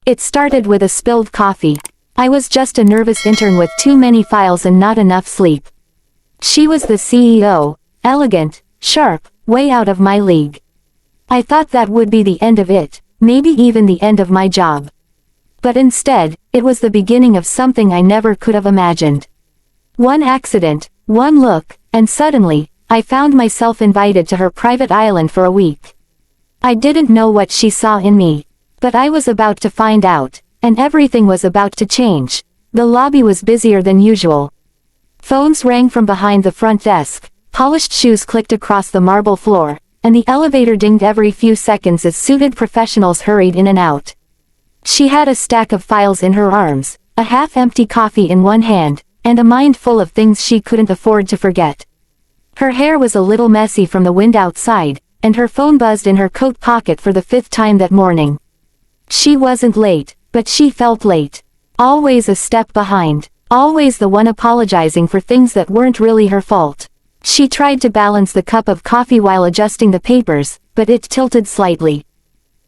It started with a spilled coffee. I was just a nervous intern with too many files and not enough sleep. She was the CEO, elegant, sharp, way out of my league. I thought that would be the end of it, maybe even the end of my job. But instead, it was the beginning of something I never could have imagined. One accident, one look, and suddenly, I found myself invited to her private island for a week. I didn't know what she saw in me, but I was about to find out, and everything was about to change. The lobby was busier than usual. Phones rang from behind the front desk, polished shoes clicked across the marble floor, and the elevator dinged every few seconds as suited professionals hurried in and out. She had a stack of files in her arms, a half-empty coffee in one hand, and a mind full of things she couldn't afford to forget. Her hair was a little messy from the wind outside, and her phone buzzed in her coat pocket for the 5th time that morning. She wasn't late, but she felt late. Always a step behind. Always the one apologizing for things that weren't really her fault. She tried to balance the cup of coffee while adjusting the papers, but it tilted slightly.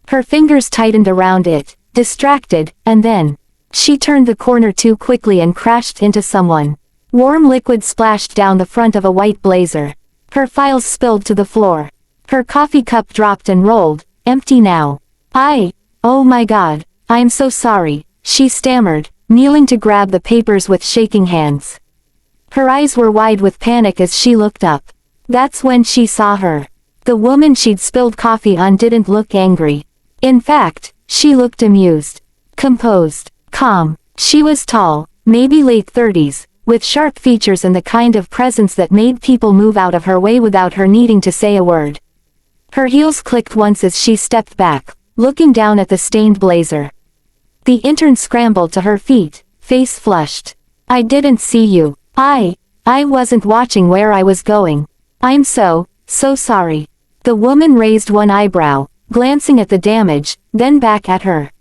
Her fingers tightened around it, distracted, and then, she turned the corner too quickly and crashed into someone. Warm liquid splashed down the front of a white blazer. Her files spilled to the floor. Her coffee cup dropped and rolled, empty now. Oh my God, I'm so sorry, she stammered, kneeling to grab the papers with shaking hands. Her eyes were wide with panic as she looked up. That's when she saw her. The woman she'd spilled coffee on didn't look angry. In fact, she looked amused. Composed. Calm. She was tall, maybe late 30s, with sharp features and the kind of presence that made people move out of her way without her needing to say a word. Her heels clicked once as she stepped back, looking down at the stained blazer. The intern scrambled to her feet, face flushed. I didn't see you. I wasn't watching where I was going. I'm so sorry. The woman raised one eyebrow, glancing at the damage, then back at her.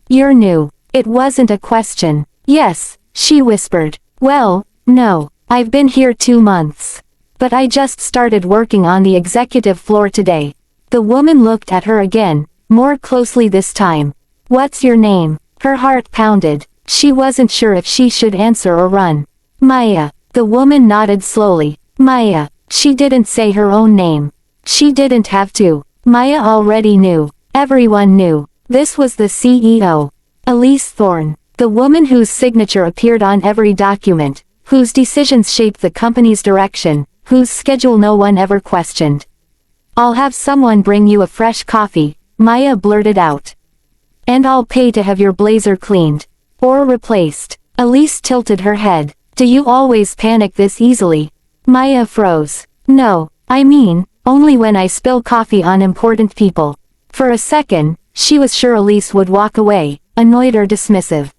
You're new. It wasn't a question. Yes, she whispered. Well, no, I've been here 2 months. But I just started working on the executive floor today. The woman looked at her again, more closely this time. What's your name? Her heart pounded. She wasn't sure if she should answer or run. Maya. The woman nodded slowly. Maya. She didn't say her own name. She didn't have to. Maya already knew. Everyone knew. This was the CEO. Elise Thorne. The woman whose signature appeared on every document, whose decisions shaped the company's direction, whose schedule no one ever questioned. I'll have someone bring you a fresh coffee, Maya blurted out. And I'll pay to have your blazer cleaned. Or replaced. Elise tilted her head. Do you always panic this easily? Maya froze. No, I mean, only when I spill coffee on important people. For a second, she was sure Elise would walk away, annoyed or dismissive.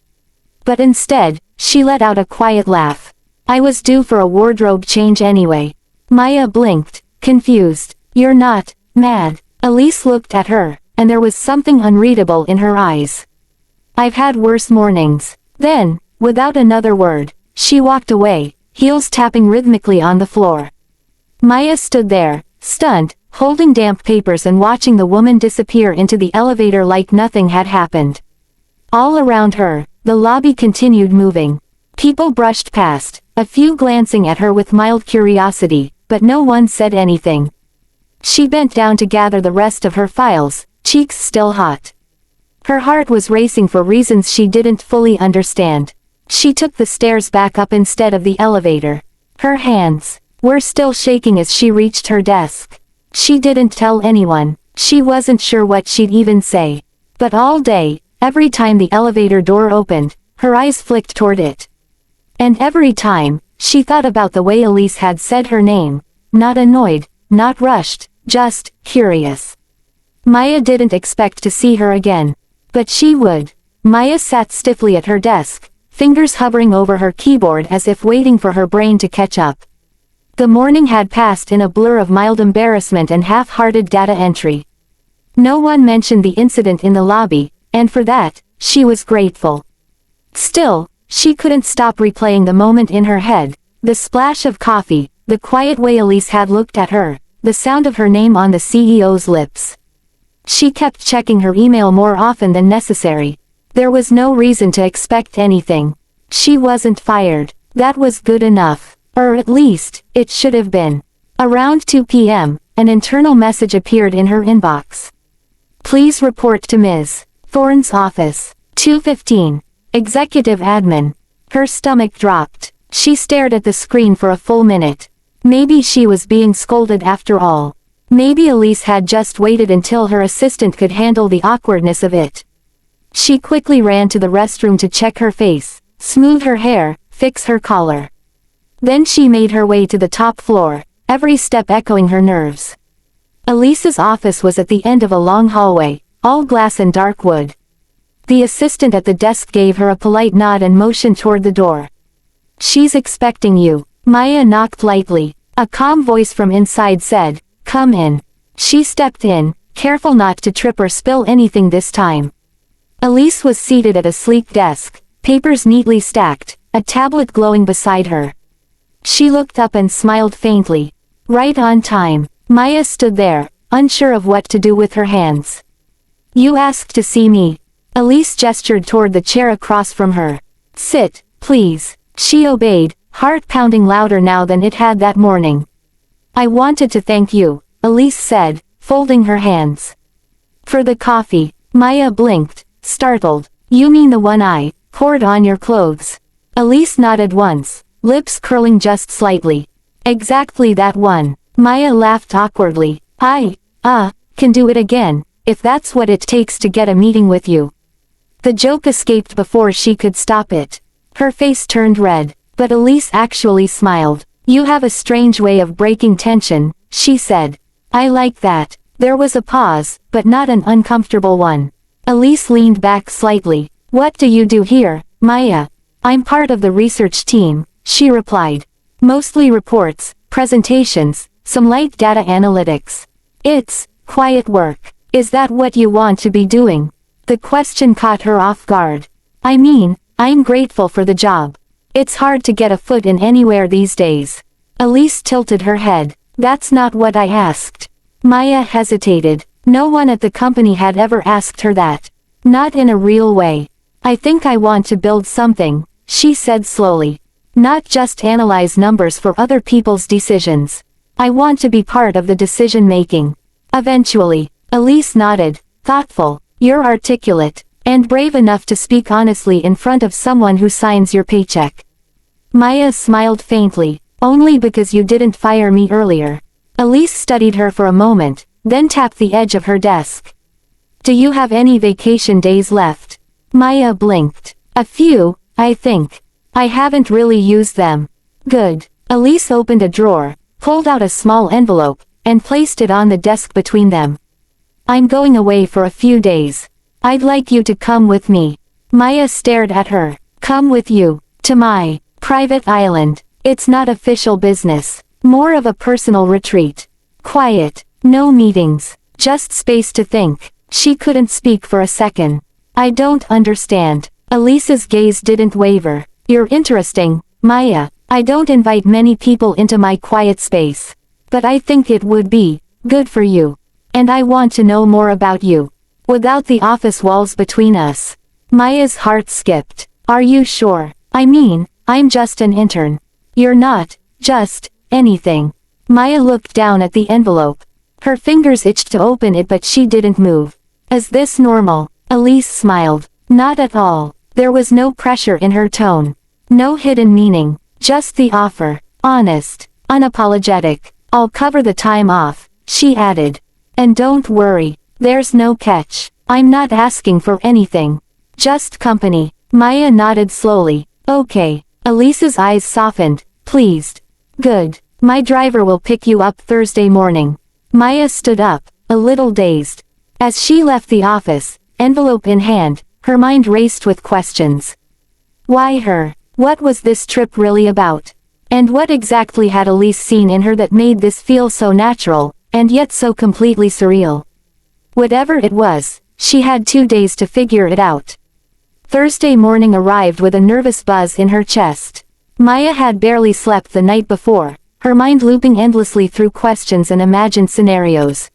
But instead, she let out a quiet laugh. I was due for a wardrobe change anyway. Maya blinked, confused. You're not mad. Elise looked at her, and there was something unreadable in her eyes. I've had worse mornings. Then, without another word, she walked away, heels tapping rhythmically on the floor. Maya stood there, stunned, holding damp papers and watching the woman disappear into the elevator like nothing had happened. All around her, the lobby continued moving. People brushed past, a few glancing at her with mild curiosity, but no one said anything. She bent down to gather the rest of her files, cheeks still hot. Her heart was racing for reasons she didn't fully understand. She took the stairs back up instead of the elevator. Her hands were still shaking as she reached her desk. She didn't tell anyone. She wasn't sure what she'd even say. But all day, every time the elevator door opened, her eyes flicked toward it. And every time, she thought about the way Elise had said her name. Not annoyed, not rushed, just curious. Maya didn't expect to see her again. But she would. Maya sat stiffly at her desk, fingers hovering over her keyboard as if waiting for her brain to catch up. The morning had passed in a blur of mild embarrassment and half-hearted data entry. No one mentioned the incident in the lobby, and for that, she was grateful. Still, she couldn't stop replaying the moment in her head, the splash of coffee, the quiet way Elise had looked at her, the sound of her name on the CEO's lips. She kept checking her email more often than necessary. There was no reason to expect anything. She wasn't fired. That was good enough. Or at least, it should have been. Around 2 p.m., an internal message appeared in her inbox. Please report to Ms. Thorne's office. 2:15. Executive admin. Her stomach dropped. She stared at the screen for a full minute. Maybe she was being scolded after all. Maybe Elise had just waited until her assistant could handle the awkwardness of it. She quickly ran to the restroom to check her face, smooth her hair, fix her collar. Then she made her way to the top floor, every step echoing her nerves. Elise's office was at the end of a long hallway, all glass and dark wood. The assistant at the desk gave her a polite nod and motioned toward the door. She's expecting you. Maya knocked lightly. A calm voice from inside said, "Come in." She stepped in, careful not to trip or spill anything this time. Elise was seated at a sleek desk, papers neatly stacked, a tablet glowing beside her. She looked up and smiled faintly. Right on time. Maya stood there, unsure of what to do with her hands. "You asked to see me." Elise gestured toward the chair across from her. "Sit, please." She obeyed, heart pounding louder now than it had that morning. "I wanted to thank you," Elise said, folding her hands. "For the coffee." Maya blinked, startled. "You mean the one I poured on your clothes?" Elise nodded once, lips curling just slightly. "Exactly that one." Maya laughed awkwardly. "I can do it again, if that's what it takes to get a meeting with you." The joke escaped before she could stop it. Her face turned red, but Elise actually smiled. "You have a strange way of breaking tension," she said. "I like that." There was a pause, but not an uncomfortable one. Elise leaned back slightly. "What do you do here, Maya?" "I'm part of the research team," she replied. "Mostly reports, presentations, some light data analytics. It's quiet work." "Is that what you want to be doing?" The question caught her off guard. "I mean, I'm grateful for the job. It's hard to get a foot in anywhere these days." Elise tilted her head. "That's not what I asked." Maya hesitated. No one at the company had ever asked her that. Not in a real way. "I think I want to build something," she said slowly. "Not just analyze numbers for other people's decisions. I want to be part of the decision-making. Eventually." Elise nodded, thoughtful. "You're articulate, and brave enough to speak honestly in front of someone who signs your paycheck." Maya smiled faintly. "Only because you didn't fire me earlier." Elise studied her for a moment, then tapped the edge of her desk. "Do you have any vacation days left?" Maya blinked. "A few, I think. I haven't really used them." "Good." Elise opened a drawer, pulled out a small envelope, and placed it on the desk between them. "I'm going away for a few days. I'd like you to come with me." Maya stared at her. "Come with you? To my private island?" "It's not official business. More of a personal retreat. Quiet, no meetings, just space to think." She couldn't speak for a second. "I don't understand." Elise's gaze didn't waver. "You're interesting, Maya. I don't invite many people into my quiet space. But I think it would be good for you. And I want to know more about you. Without the office walls between us." Maya's heart skipped. "Are you sure? I mean, I'm just an intern." "You're not just anything." Maya looked down at the envelope. Her fingers itched to open it, but she didn't move. "Is this normal?" Elise smiled. "Not at all." There was no pressure in her tone. No hidden meaning. Just the offer. Honest. Unapologetic. "I'll cover the time off," she added. "And don't worry. There's no catch. I'm not asking for anything. Just company." Maya nodded slowly. "Okay." Elise's eyes softened, pleased. "Good. My driver will pick you up Thursday morning." Maya stood up, a little dazed. As she left the office, envelope in hand, her mind raced with questions. Why her? What was this trip really about? And what exactly had Elise seen in her that made this feel so natural, and yet so completely surreal? Whatever it was, she had 2 days to figure it out. Thursday morning arrived with a nervous buzz in her chest. Maya had barely slept the night before, her mind looping endlessly through questions and imagined scenarios.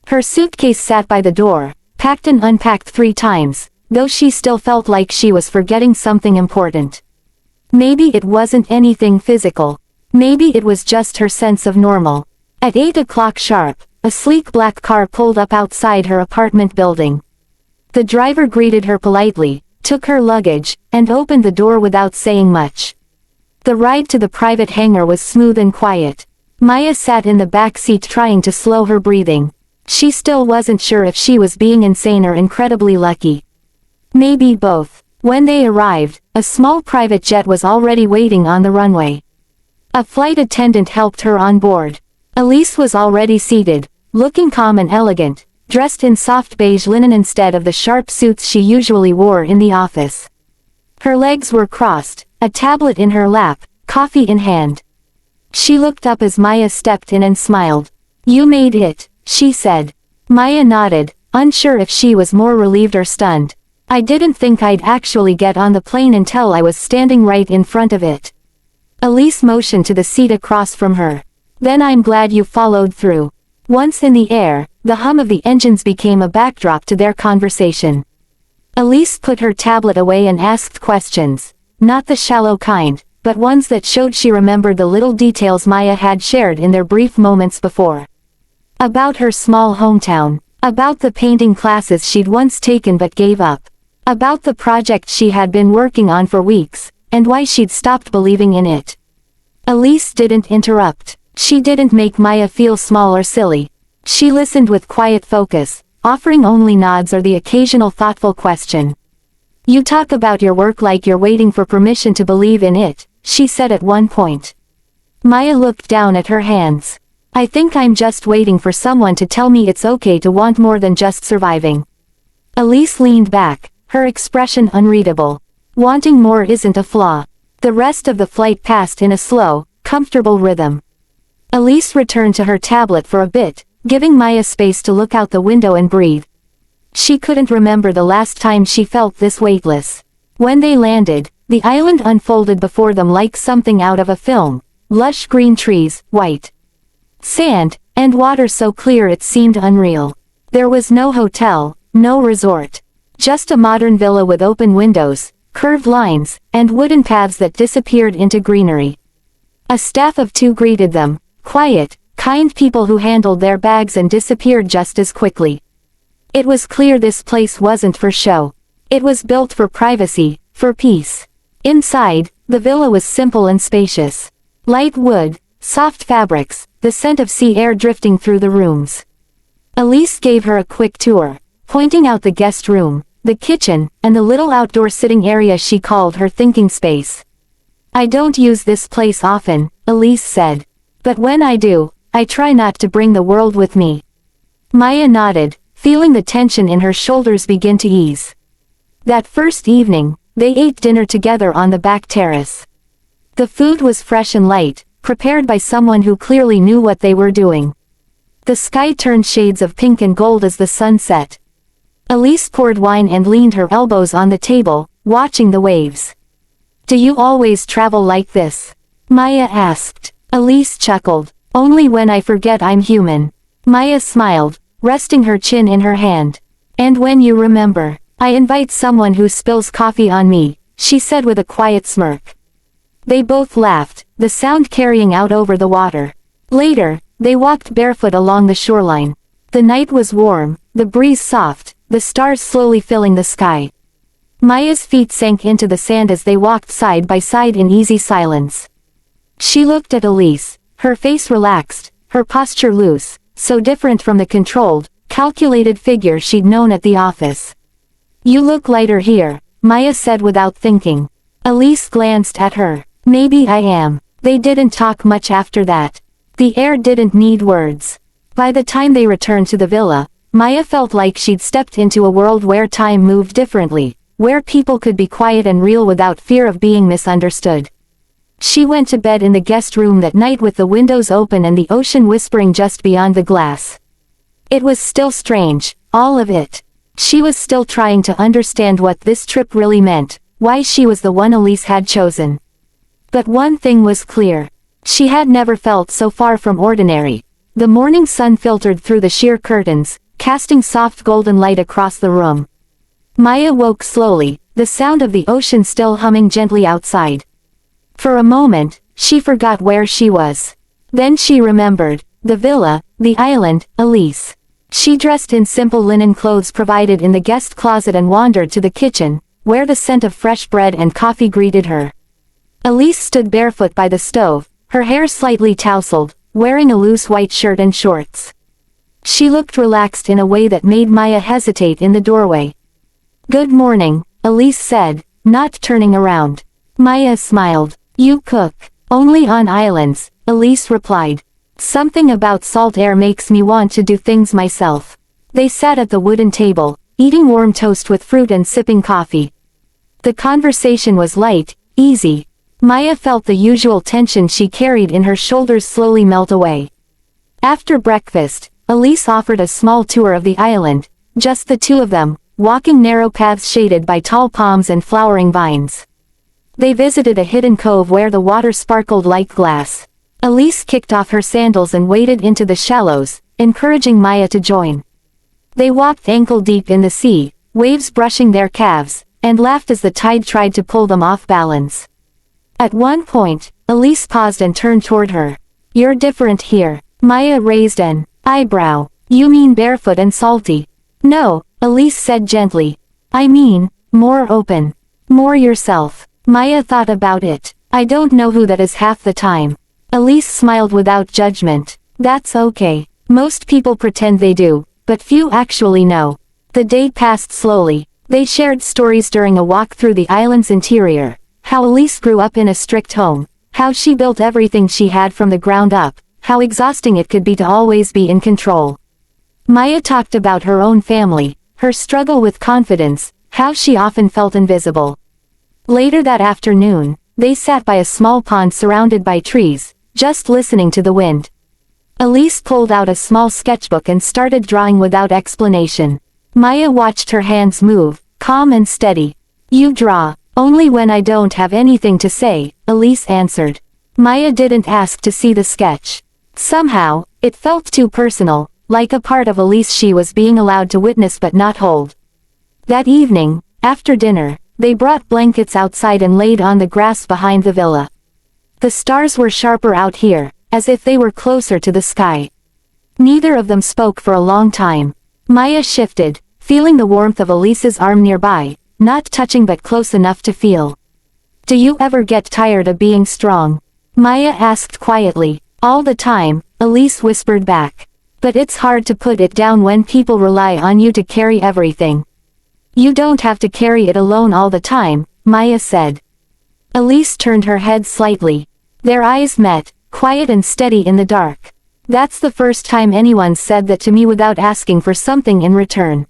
Her suitcase sat by the door, packed and unpacked 3 times, though she still felt like she was forgetting something important. Maybe it wasn't anything physical. Maybe it was just her sense of normal. At 8 o'clock sharp, a sleek black car pulled up outside her apartment building. The driver greeted her politely, took her luggage, and opened the door without saying much. The ride to the private hangar was smooth and quiet. Maya sat in the back seat trying to slow her breathing. She still wasn't sure if she was being insane or incredibly lucky. Maybe both. When they arrived, a small private jet was already waiting on the runway. A flight attendant helped her on board. Elise was already seated, looking calm and elegant, dressed in soft beige linen instead of the sharp suits she usually wore in the office. Her legs were crossed, a tablet in her lap, coffee in hand. She looked up as Maya stepped in and smiled. "You made it," she said. Maya nodded, unsure if she was more relieved or stunned. "I didn't think I'd actually get on the plane until I was standing right in front of it." Elise motioned to the seat across from her. "Then I'm glad you followed through." Once in the air, the hum of the engines became a backdrop to their conversation. Elise put her tablet away and asked questions, not the shallow kind, but ones that showed she remembered the little details Maya had shared in their brief moments before. About her small hometown, about the painting classes she'd once taken but gave up, about the project she had been working on for weeks, and why she'd stopped believing in it. Elise didn't interrupt. She didn't make Maya feel small or silly. She listened with quiet focus, offering only nods or the occasional thoughtful question. "You talk about your work like you're waiting for permission to believe in it," she said at one point. Maya looked down at her hands. "I think I'm just waiting for someone to tell me it's okay to want more than just surviving." Elise leaned back, her expression unreadable. Wanting more isn't a flaw. The rest of the flight passed in a slow, comfortable rhythm. Elise returned to her tablet for a bit, giving Maya space to look out the window and breathe. She couldn't remember the last time she felt this weightless. When they landed, the island unfolded before them like something out of a film. Lush green trees, white sand, and water so clear it seemed unreal. There was no hotel, no resort. Just a modern villa with open windows, curved lines, and wooden paths that disappeared into greenery. A staff of 2 greeted them, quiet, kind people who handled their bags and disappeared just as quickly. It was clear this place wasn't for show. It was built for privacy, for peace. Inside, the villa was simple and spacious. Light wood, soft fabrics, the scent of sea air drifting through the rooms. Elise gave her a quick tour, pointing out the guest room, the kitchen, and the little outdoor sitting area she called her thinking space. "I don't use this place often," Elise said. "But when I do, I try not to bring the world with me." Maya nodded, feeling the tension in her shoulders begin to ease. That first evening, they ate dinner together on the back terrace. The food was fresh and light, prepared by someone who clearly knew what they were doing. The sky turned shades of pink and gold as the sun set. Elise poured wine and leaned her elbows on the table, watching the waves. "Do you always travel like this?" Maya asked. Elise chuckled. "Only when I forget I'm human." Maya smiled, resting her chin in her hand. "And when you remember, I invite someone who spills coffee on me," she said with a quiet smirk. They both laughed, the sound carrying out over the water. Later, they walked barefoot along the shoreline. The night was warm, the breeze soft, the stars slowly filling the sky. Maya's feet sank into the sand as they walked side by side in easy silence. She looked at Elise, her face relaxed, her posture loose, so different from the controlled, calculated figure she'd known at the office. "You look lighter here," Maya said without thinking. Elise glanced at her. "Maybe I am." They didn't talk much after that. The air didn't need words. By the time they returned to the villa, Maya felt like she'd stepped into a world where time moved differently, where people could be quiet and real without fear of being misunderstood. She went to bed in the guest room that night with the windows open and the ocean whispering just beyond the glass. It was still strange, all of it. She was still trying to understand what this trip really meant, why she was the one Elise had chosen. But one thing was clear. She had never felt so far from ordinary. The morning sun filtered through the sheer curtains, casting soft golden light across the room. Maya woke slowly, the sound of the ocean still humming gently outside. For a moment, she forgot where she was. Then she remembered, the villa, the island, Elise. She dressed in simple linen clothes provided in the guest closet and wandered to the kitchen, where the scent of fresh bread and coffee greeted her. Elise stood barefoot by the stove, her hair slightly tousled, wearing a loose white shirt and shorts. She looked relaxed in a way that made Maya hesitate in the doorway. "Good morning," Elise said, not turning around. Maya smiled. "You cook." "Only on islands," Elise replied. "Something about salt air makes me want to do things myself." They sat at the wooden table, eating warm toast with fruit and sipping coffee. The conversation was light, easy. Maya felt the usual tension she carried in her shoulders slowly melt away. After breakfast, Elise offered a small tour of the island, just the two of them, walking narrow paths shaded by tall palms and flowering vines. They visited a hidden cove where the water sparkled like glass. Elise kicked off her sandals and waded into the shallows, encouraging Maya to join. They walked ankle-deep in the sea, waves brushing their calves, and laughed as the tide tried to pull them off balance. At one point, Elise paused and turned toward her. "You're different here." Maya raised an eyebrow. "You mean barefoot and salty?" "No," Elise said gently. "I mean, more open. More yourself." Maya thought about it. "I don't know who that is half the time." Elise smiled without judgment. "That's okay. Most people pretend they do, but few actually know." The day passed slowly. They shared stories during a walk through the island's interior. How Elise grew up in a strict home. How she built everything she had from the ground up. How exhausting it could be to always be in control. Maya talked about her own family, her struggle with confidence, how she often felt invisible. Later that afternoon, they sat by a small pond surrounded by trees, just listening to the wind. Elise pulled out a small sketchbook and started drawing without explanation. Maya watched her hands move, calm and steady. "You draw." "Only when I don't have anything to say," Elise answered. Maya didn't ask to see the sketch. Somehow, it felt too personal, like a part of Elise she was being allowed to witness but not hold. That evening, after dinner, they brought blankets outside and laid on the grass behind the villa. The stars were sharper out here, as if they were closer to the sky. Neither of them spoke for a long time. Maya shifted, feeling the warmth of Elise's arm nearby, not touching but close enough to feel. "Do you ever get tired of being strong?" Maya asked quietly. "All the time," Elise whispered back. "But it's hard to put it down when people rely on you to carry everything." "You don't have to carry it alone all the time," Maya said. Elise turned her head slightly. Their eyes met, quiet and steady in the dark. "That's the first time anyone said that to me without asking for something in return."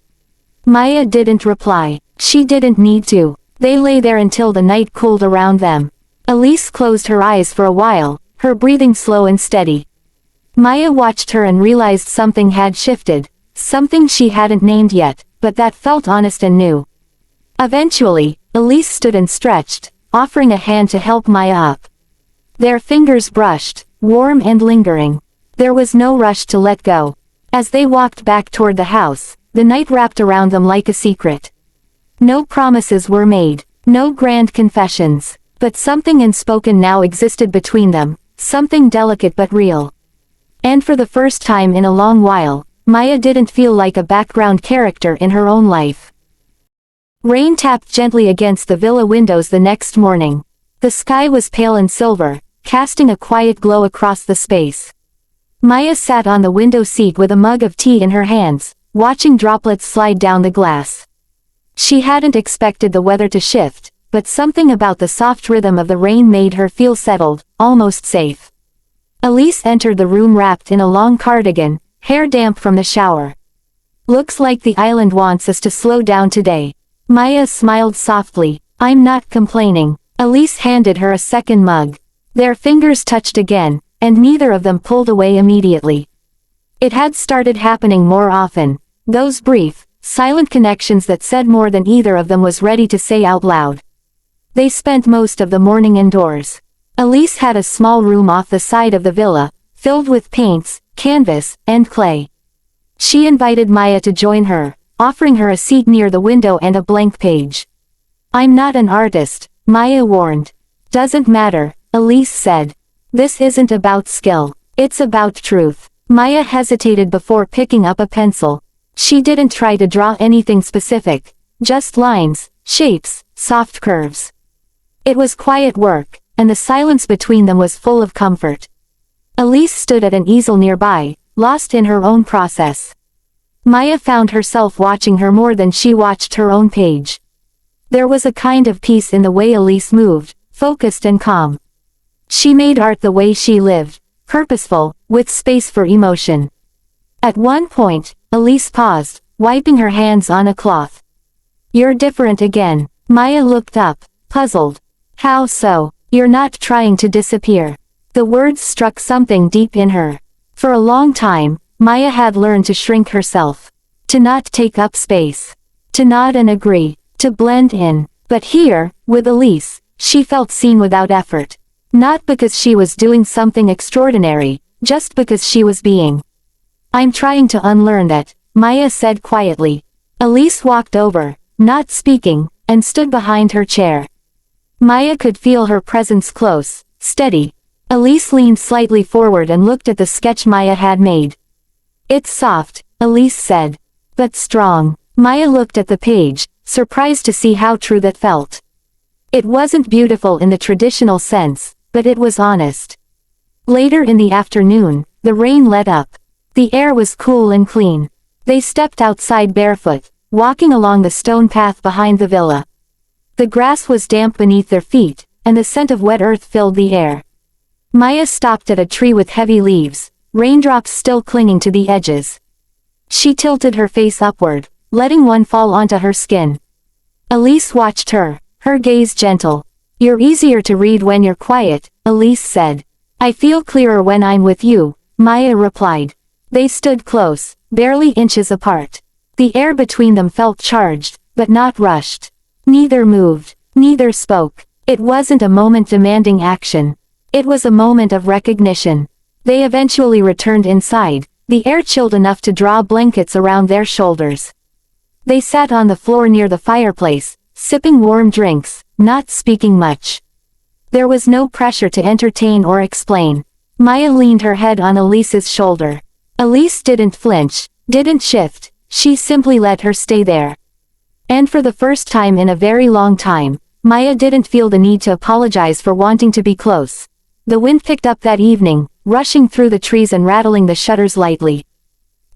Maya didn't reply. She didn't need to. They lay there until the night cooled around them. Elise closed her eyes for a while, her breathing slow and steady. Maya watched her and realized something had shifted, something she hadn't named yet, but that felt honest and new. Eventually, Elise stood and stretched, offering a hand to help Maya up. Their fingers brushed, warm and lingering. There was no rush to let go. As they walked back toward the house, the night wrapped around them like a secret. No promises were made, no grand confessions, but something unspoken now existed between them, something delicate but real. And for the first time in a long while, Maya didn't feel like a background character in her own life. Rain tapped gently against the villa windows the next morning. The sky was pale and silver, casting a quiet glow across the space. Maya sat on the window seat with a mug of tea in her hands, watching droplets slide down the glass. She hadn't expected the weather to shift, but something about the soft rhythm of the rain made her feel settled, almost safe. Elise entered the room wrapped in a long cardigan, hair damp from the shower. "Looks like the island wants us to slow down today." Maya smiled softly. "I'm not complaining." Elise handed her a second mug. Their fingers touched again, and neither of them pulled away immediately. It had started happening more often, those brief, silent connections that said more than either of them was ready to say out loud. They spent most of the morning indoors. Elise had a small room off the side of the villa, filled with paints, canvas, and clay. She invited Maya to join her, offering her a seat near the window and a blank page. "I'm not an artist," Maya warned. "Doesn't matter," Elise said. "This isn't about skill. It's about truth." Maya hesitated before picking up a pencil. She didn't try to draw anything specific, just lines, shapes, soft curves. It was quiet work, and the silence between them was full of comfort. Elise stood at an easel nearby, lost in her own process. Maya found herself watching her more than she watched her own page. There was a kind of peace in the way Elise moved, focused and calm. She made art the way she lived, purposeful, with space for emotion. At one point, Elise paused, wiping her hands on a cloth. "You're different again." Maya looked up, puzzled. "How so?" "You're not trying to disappear." The words struck something deep in her. For a long time, Maya had learned to shrink herself. To not take up space. To nod and agree. To blend in. But here, with Elise, she felt seen without effort. Not because she was doing something extraordinary, just because she was being. "I'm trying to unlearn that," Maya said quietly. Elise walked over, not speaking, and stood behind her chair. Maya could feel her presence close, steady. Elise leaned slightly forward and looked at the sketch Maya had made. "It's soft," Elise said. "But strong." Maya looked at the page, surprised to see how true that felt. It wasn't beautiful in the traditional sense, but it was honest. Later in the afternoon, the rain let up. The air was cool and clean. They stepped outside barefoot, walking along the stone path behind the villa. The grass was damp beneath their feet, and the scent of wet earth filled the air. Maya stopped at a tree with heavy leaves, raindrops still clinging to the edges. She tilted her face upward, letting one fall onto her skin. Elise watched her, her gaze gentle. "You're easier to read when you're quiet," Elise said. "I feel clearer when I'm with you," Maya replied. They stood close, barely inches apart. The air between them felt charged, but not rushed. Neither moved, neither spoke. It wasn't a moment demanding action. It was a moment of recognition. They eventually returned inside, the air chilled enough to draw blankets around their shoulders. They sat on the floor near the fireplace, sipping warm drinks, not speaking much. There was no pressure to entertain or explain. Maya leaned her head on Elise's shoulder. Elise didn't flinch, didn't shift, she simply let her stay there. And for the first time in a very long time, Maya didn't feel the need to apologize for wanting to be close. The wind picked up that evening, rushing through the trees and rattling the shutters lightly.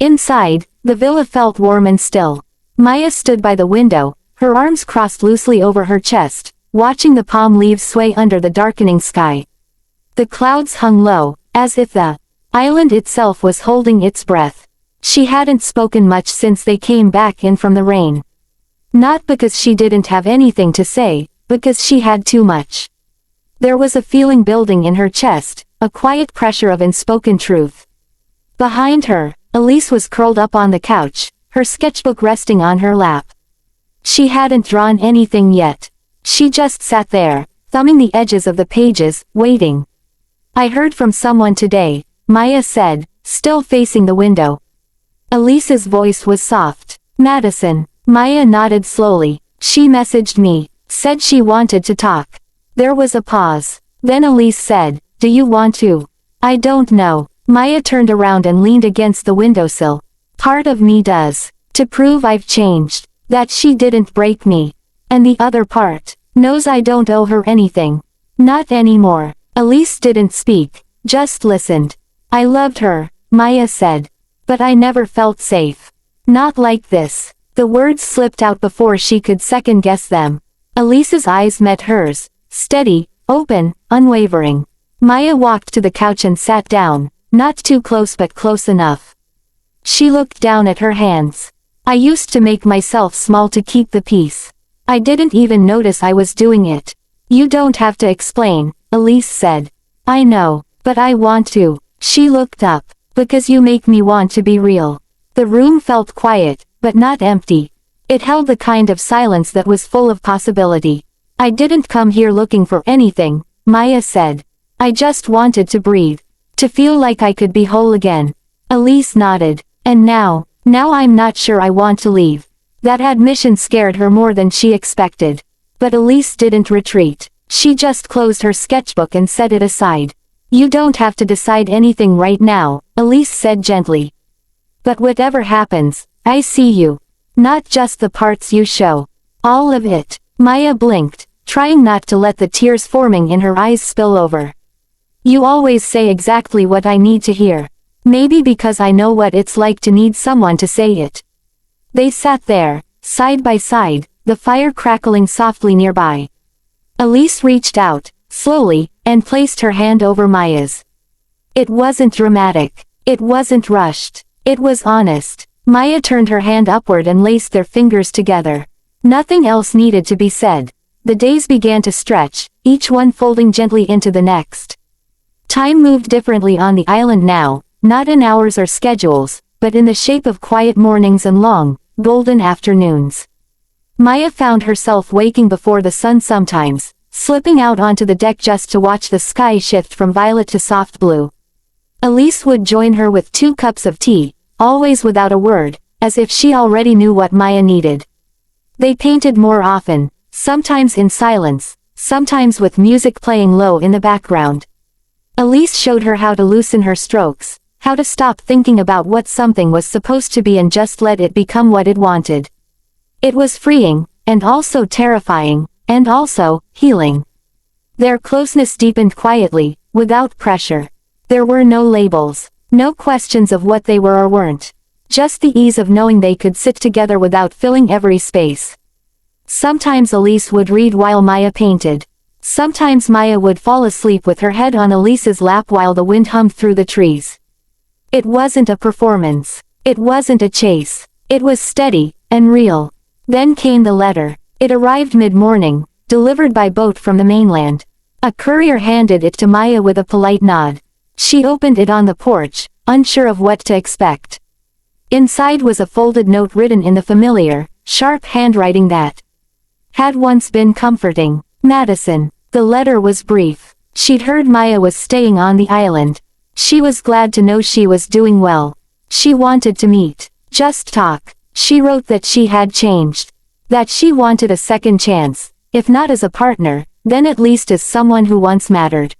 Inside, the villa felt warm and still. Maya stood by the window, her arms crossed loosely over her chest, watching the palm leaves sway under the darkening sky. The clouds hung low, as if the island itself was holding its breath. She hadn't spoken much since they came back in from the rain. Not because she didn't have anything to say, because she had too much. There was a feeling building in her chest, a quiet pressure of unspoken truth. Behind her, Elise was curled up on the couch, her sketchbook resting on her lap. She hadn't drawn anything yet. She just sat there, thumbing the edges of the pages, waiting. "I heard from someone today," Maya said, still facing the window. Elise's voice was soft. "Madison." Maya nodded slowly. "She messaged me, said she wanted to talk." There was a pause. Then Elise said, "Do you want to?" "I don't know." Maya turned around and leaned against the windowsill. "Part of me does. To prove I've changed. That she didn't break me. And the other part knows I don't owe her anything. Not anymore." Elise didn't speak, just listened. "I loved her," Maya said. "But I never felt safe. Not like this." The words slipped out before she could second-guess them. Elise's eyes met hers, steady, open, unwavering. Maya walked to the couch and sat down, not too close but close enough. She looked down at her hands. "I used to make myself small to keep the peace. I didn't even notice I was doing it." "You don't have to explain," Elise said. "I know, but I want to." She looked up. "Because you make me want to be real." The room felt quiet, but not empty. It held the kind of silence that was full of possibility. "I didn't come here looking for anything," Maya said. "I just wanted to breathe. To feel like I could be whole again." Elise nodded. "And now I'm not sure I want to leave." That admission scared her more than she expected. But Elise didn't retreat. She just closed her sketchbook and set it aside. You don't have to decide anything right now, Elise said gently. But whatever happens, I see you. Not just the parts you show. All of it. Maya blinked, trying not to let the tears forming in her eyes spill over. You always say exactly what I need to hear. Maybe because I know what it's like to need someone to say it. They sat there, side by side, the fire crackling softly nearby. Elise reached out, slowly, and placed her hand over Maya's. It wasn't dramatic. It wasn't rushed. It was honest. Maya turned her hand upward and laced their fingers together. Nothing else needed to be said. The days began to stretch, each one folding gently into the next. Time moved differently on the island now, not in hours or schedules, but in the shape of quiet mornings and long, golden afternoons. Maya found herself waking before the sun sometimes, slipping out onto the deck just to watch the sky shift from violet to soft blue. Elise would join her with 2 cups of tea, always without a word, as if she already knew what Maya needed. They painted more often, sometimes in silence, sometimes with music playing low in the background. Elise showed her how to loosen her strokes, how to stop thinking about what something was supposed to be and just let it become what it wanted. It was freeing, and also terrifying, and also healing. Their closeness deepened quietly, without pressure. There were no labels, no questions of what they were or weren't. Just the ease of knowing they could sit together without filling every space. Sometimes Elise would read while Maya painted. Sometimes Maya would fall asleep with her head on Elise's lap while the wind hummed through the trees. It wasn't a performance. It wasn't a chase. It was steady, and real. Then came the letter. It arrived mid-morning, delivered by boat from the mainland. A courier handed it to Maya with a polite nod. She opened it on the porch, unsure of what to expect. Inside was a folded note written in the familiar, sharp handwriting that had once been comforting. Madison. The letter was brief. She'd heard Maya was staying on the island. She was glad to know she was doing well. She wanted to meet. Just talk. She wrote that she had changed. That she wanted a second chance, if not as a partner, then at least as someone who once mattered.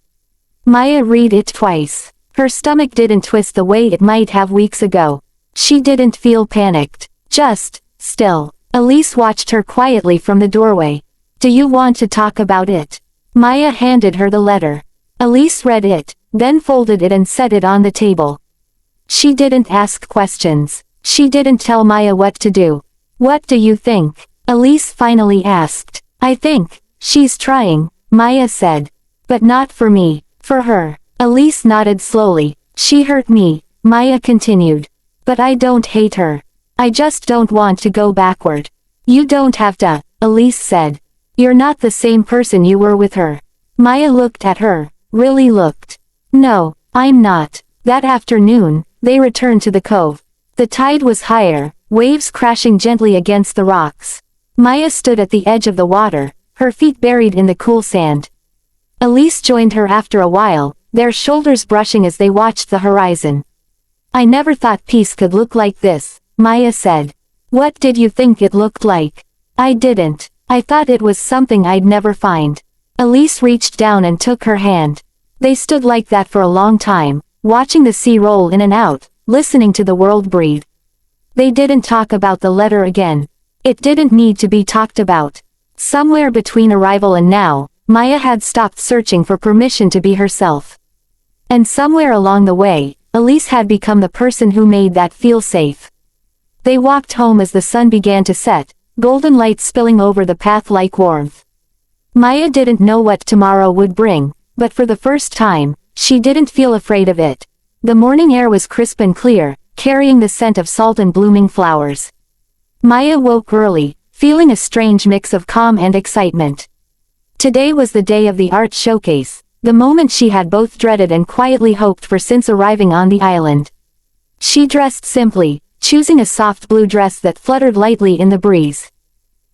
Maya read it twice. Her stomach didn't twist the way it might have weeks ago. She didn't feel panicked. Just still. Elise watched her quietly from the doorway. Do you want to talk about it? Maya handed her the letter. Elise read it, then folded it and set it on the table. She didn't ask questions. She didn't tell Maya what to do. What do you think? Elise finally asked. I think she's trying, Maya said. But not for me, for her. Elise nodded slowly. She hurt me, Maya continued. But I don't hate her. I just don't want to go backward. You don't have to, Elise said. You're not the same person you were with her. Maya looked at her, really looked. No, I'm not. That afternoon, they returned to the cove. The tide was higher, waves crashing gently against the rocks. Maya stood at the edge of the water, her feet buried in the cool sand. Elise joined her after a while, their shoulders brushing as they watched the horizon. I never thought peace could look like this, Maya said. What did you think it looked like? I didn't. I thought it was something I'd never find. Elise reached down and took her hand. They stood like that for a long time, watching the sea roll in and out, listening to the world breathe. They didn't talk about the letter again. It didn't need to be talked about. Somewhere between arrival and now, Maya had stopped searching for permission to be herself. And somewhere along the way, Elise had become the person who made that feel safe. They walked home as the sun began to set, golden light spilling over the path like warmth. Maya didn't know what tomorrow would bring, but for the first time, she didn't feel afraid of it. The morning air was crisp and clear, carrying the scent of salt and blooming flowers. Maya woke early, feeling a strange mix of calm and excitement. Today was the day of the art showcase, the moment she had both dreaded and quietly hoped for since arriving on the island. She dressed simply, choosing a soft blue dress that fluttered lightly in the breeze.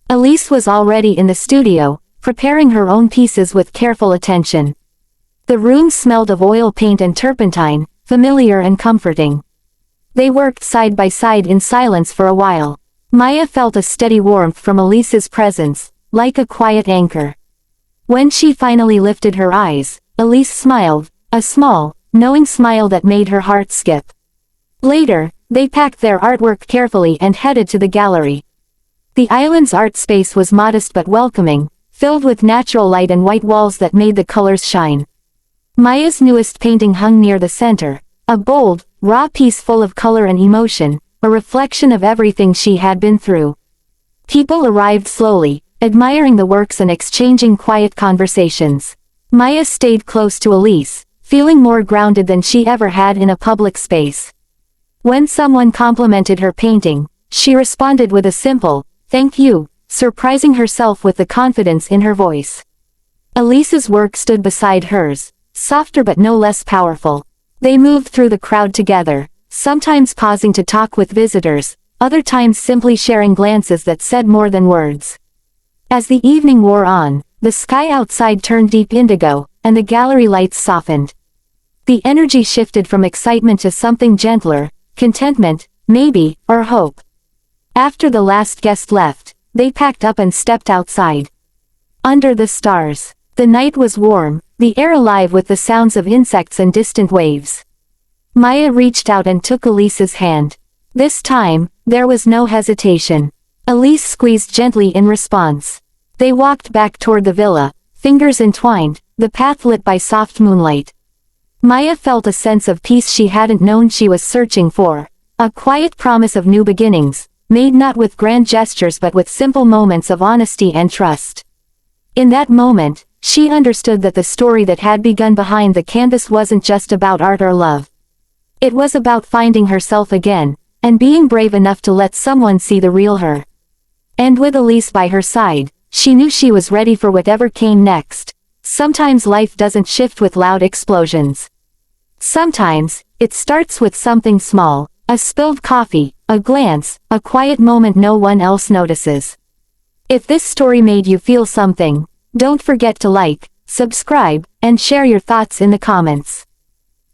Elise was already in the studio, preparing her own pieces with careful attention. The room smelled of oil paint and turpentine, familiar and comforting. They worked side by side in silence for a while. Maya felt a steady warmth from Elise's presence, like a quiet anchor. When she finally lifted her eyes, Elise smiled, a small, knowing smile that made her heart skip. Later, they packed their artwork carefully and headed to the gallery. The island's art space was modest but welcoming, filled with natural light and white walls that made the colors shine. Maya's newest painting hung near the center, a bold, raw piece full of color and emotion, a reflection of everything she had been through. People arrived slowly, admiring the works and exchanging quiet conversations. Maya stayed close to Elise, feeling more grounded than she ever had in a public space. When someone complimented her painting, she responded with a simple, "Thank you," surprising herself with the confidence in her voice. Elise's work stood beside hers, softer but no less powerful. They moved through the crowd together, sometimes pausing to talk with visitors, other times simply sharing glances that said more than words. As the evening wore on, the sky outside turned deep indigo, and the gallery lights softened. The energy shifted from excitement to something gentler, contentment, maybe, or hope. After the last guest left, they packed up and stepped outside. Under the stars, the night was warm, the air alive with the sounds of insects and distant waves. Maya reached out and took Elise's hand. This time, there was no hesitation. Elise squeezed gently in response. They walked back toward the villa, fingers entwined, the path lit by soft moonlight. Maya felt a sense of peace she hadn't known she was searching for, a quiet promise of new beginnings, made not with grand gestures but with simple moments of honesty and trust. In that moment, she understood that the story that had begun behind the canvas wasn't just about art or love. It was about finding herself again, and being brave enough to let someone see the real her. And with Elise by her side, she knew she was ready for whatever came next. Sometimes life doesn't shift with loud explosions. Sometimes, it starts with something small, a spilled coffee, a glance, a quiet moment no one else notices. If this story made you feel something, don't forget to like, subscribe, and share your thoughts in the comments.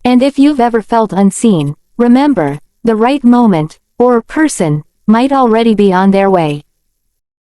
And if you've ever felt unseen, remember, the right moment, or person, might already be on their way.